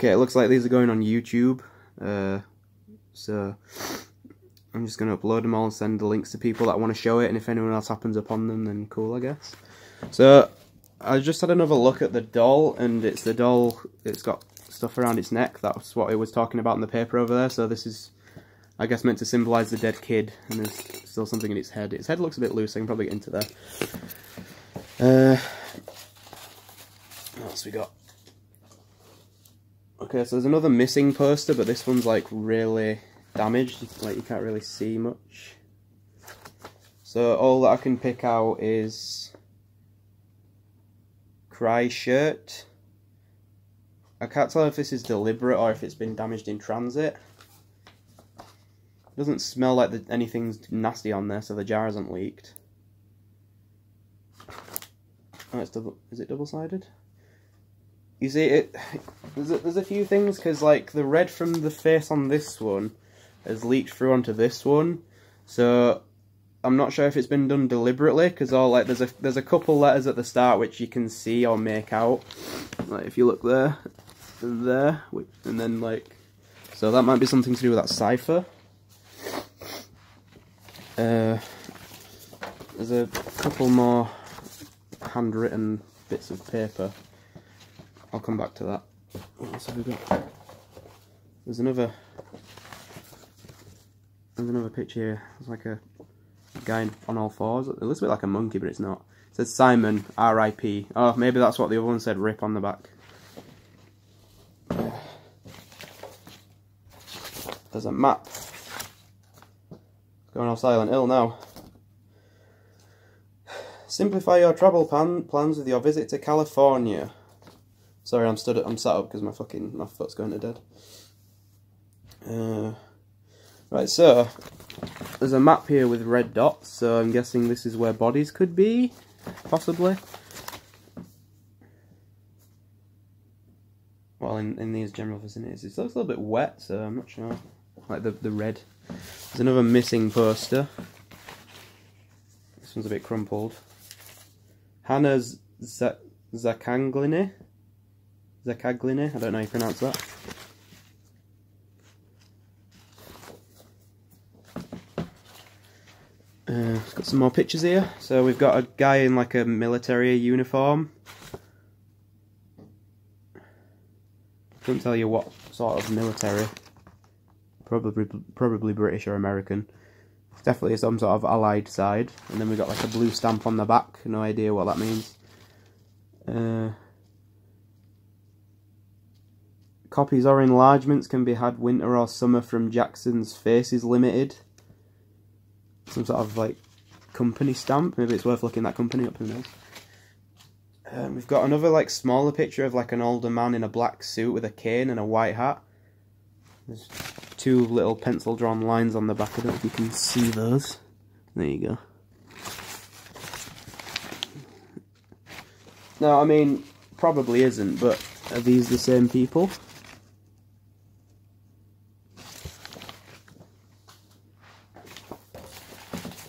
Okay, it looks like these are going on YouTube. So I'm just going to upload them all and send the links to people that want to show it, and if anyone else happens upon them, then cool, I guess. So I just had another look at the doll, and it's the doll, it's got stuff around its neck. That's what it was talking about in the paper over there. So this is, I guess, meant to symbolise the dead kid, and there's still something in its head. Its head looks a bit loose, I can probably get into there. What else we got? Okay, so there's another missing poster, but this one's like really damaged, like you can't really see much. So all that I can pick out is Cry shirt. I can't tell if this is deliberate or if it's been damaged in transit. It doesn't smell like anything's nasty on there, so the jar hasn't leaked. Oh, it's double. Is it double-sided? You see, there's a few things, because like the red from the face on this one has leaked through onto this one, so I'm not sure if it's been done deliberately, because there's a couple letters at the start which you can see or make out, like if you look there, and there, and then like, so that might be something to do with that cipher. There's a couple more handwritten bits of paper. I'll come back to that. What else have we got? There's another picture here. It's like a guy on all fours. It looks a bit like a monkey, but it's not. It says Simon, R.I.P. Oh, maybe that's what the other one said, RIP on the back. There's a map. Going all silent ill now. Simplify your travel plans with your visit to California. Sorry, I'm sat up because my foot's going to dead. Right, so there's a map here with red dots, so I'm guessing this is where bodies could be, possibly. Well, in these general vicinities, it looks a little bit wet, so I'm not sure. Like the red. There's another missing poster. This one's a bit crumpled. Hannah Zakagline. I don't know how you pronounce that. It's got some more pictures here. So we've got a guy in like a military uniform. Couldn't tell you what sort of military. Probably British or American. It's definitely some sort of allied side. And then we've got like a blue stamp on the back. No idea what that means. Copies or enlargements can be had winter or summer from Jackson's Faces Limited. Some sort of like company stamp. Maybe it's worth looking that company up, who knows. We've got another like smaller picture of like an older man in a black suit with a cane and a white hat. There's two little pencil drawn lines on the back. I don't know if you can see those. There you go. No, I mean, probably isn't, but are these the same people?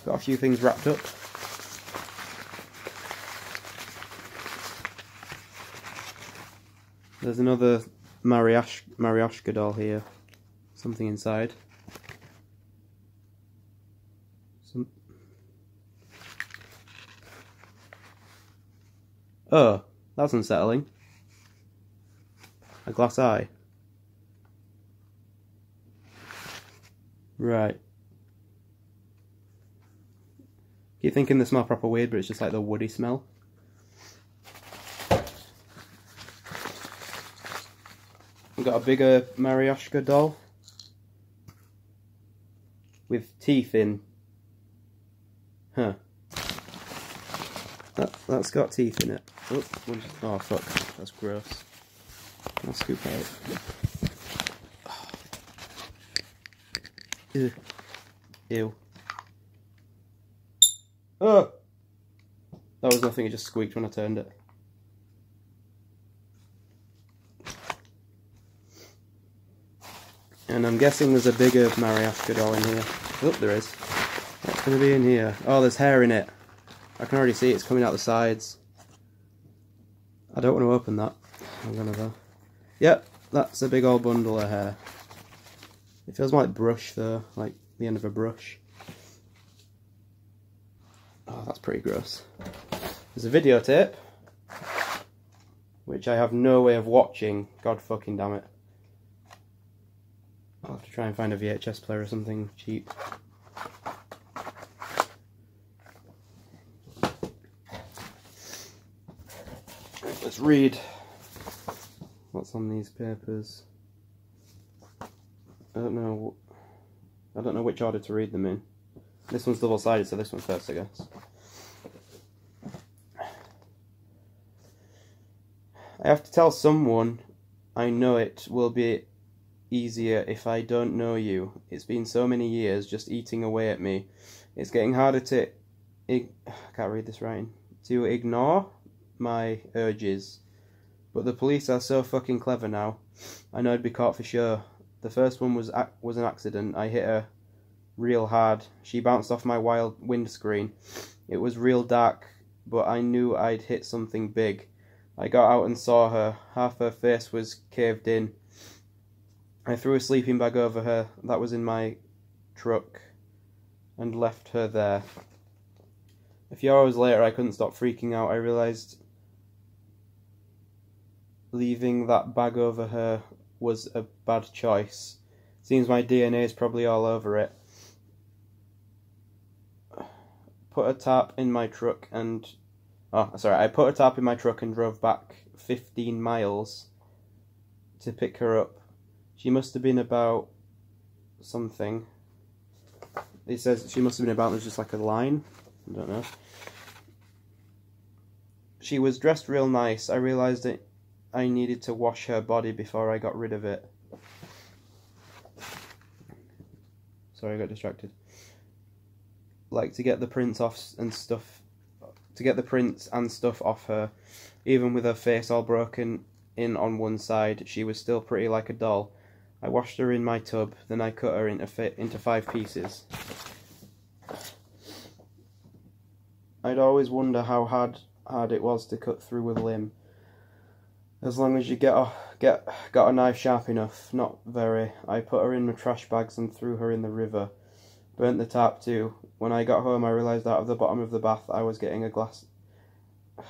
Got a few things wrapped up. There's another Marioshka doll here. Something inside. Oh, that's unsettling. A glass eye. Right. Keep thinking they smell proper weird, but it's just like the woody smell. We've got a bigger Marioshka doll with teeth in. Huh. That's got teeth in it. Oh fuck, that's gross. I'll scoop it out. Ew. Ew. Oh! That was nothing, it just squeaked when I turned it. And I'm guessing there's a bigger Marioshka doll in here. Oh, there is. What's going to be in here? Oh, there's hair in it. I can already see it's coming out the sides. I don't want to open that. I'm going to though. Yep, that's a big old bundle of hair. It feels like brush though, like the end of a brush. Oh, that's pretty gross. There's a videotape, which I have no way of watching. God fucking damn it. I'll have to try and find a VHS player or something cheap. Let's read what's on these papers. I don't know which order to read them in. This one's double-sided, so this one's first, I guess. I have to tell someone I know it will be easier if I don't know you. It's been so many years just eating away at me. It's getting harder to... I can't read this writing. To ignore my urges. But the police are so fucking clever now. I know I'd be caught for sure. The first one was an accident. I hit her real hard. She bounced off my wild windscreen. It was real dark, but I knew I'd hit something big. I got out and saw her. Half her face was caved in. I threw a sleeping bag over her that was in my truck and left her there. A few hours later, I couldn't stop freaking out. I realised leaving that bag over her was a bad choice. Seems my DNA is probably all over it. Put a tarp in my truck and... I put a tarp in my truck and drove back 15 miles to pick her up. She must have been about something. It says she must have been about, there's just like a line. I don't know. She was dressed real nice. I realised that I needed to wash her body before I got rid of it. Sorry, I got distracted. Like, to get the prints off and stuff. To get the prints and stuff off her. Even with her face all broken in on one side, she was still pretty like a doll. I washed her in my tub, then I cut her into 5 pieces. I'd always wonder how hard it was to cut through a limb. As long as you got a knife sharp enough, not very. I put her in my trash bags and threw her in the river. Burnt the tap too. When I got home, I realised out of the bottom of the bath I was getting a glass...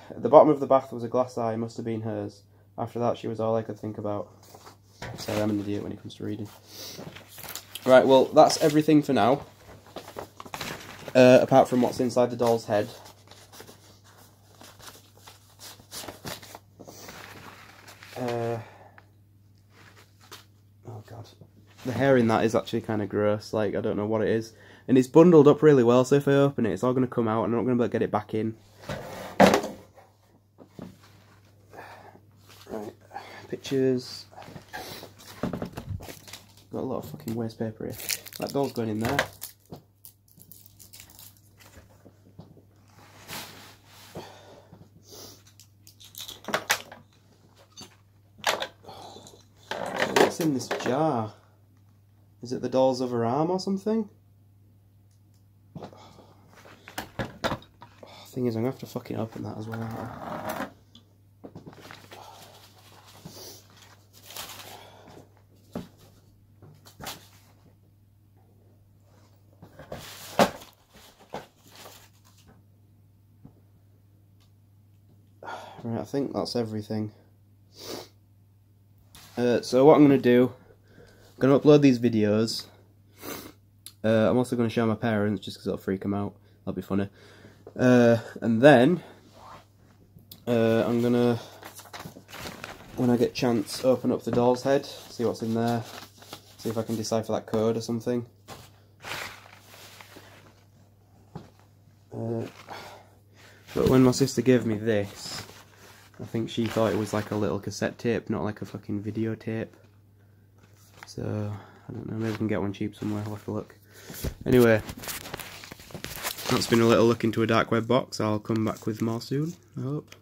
At the bottom of the bath was a glass eye, must have been hers. After that, she was all I could think about. Sorry, I'm an idiot when it comes to reading. Right, well, that's everything for now. Apart from what's inside the doll's head. Oh god. The hair in that is actually kind of gross, like, I don't know what it is. And it's bundled up really well, so if I open it, it's all going to come out and I'm not going to be able to get it back in. Right, pictures. Got a lot of fucking waste paper here. That doll's going in there. What's in this jar? Is it the doll's other arm or something? Thing is, I'm going to have to fucking open that as well, aren't I? Right, I think that's everything. So what I'm going to do, I'm going to upload these videos. I'm also going to show my parents, just because it'll freak them out. That'll be funny. And then, I'm going to, when I get a chance, open up the doll's head, see what's in there, see if I can decipher that code or something. But when my sister gave me this, I think she thought it was like a little cassette tape, not like a fucking videotape. So, I don't know, maybe we can get one cheap somewhere, I'll have to look. Anyway, that's been a little look into a dark web box. I'll come back with more soon, I hope.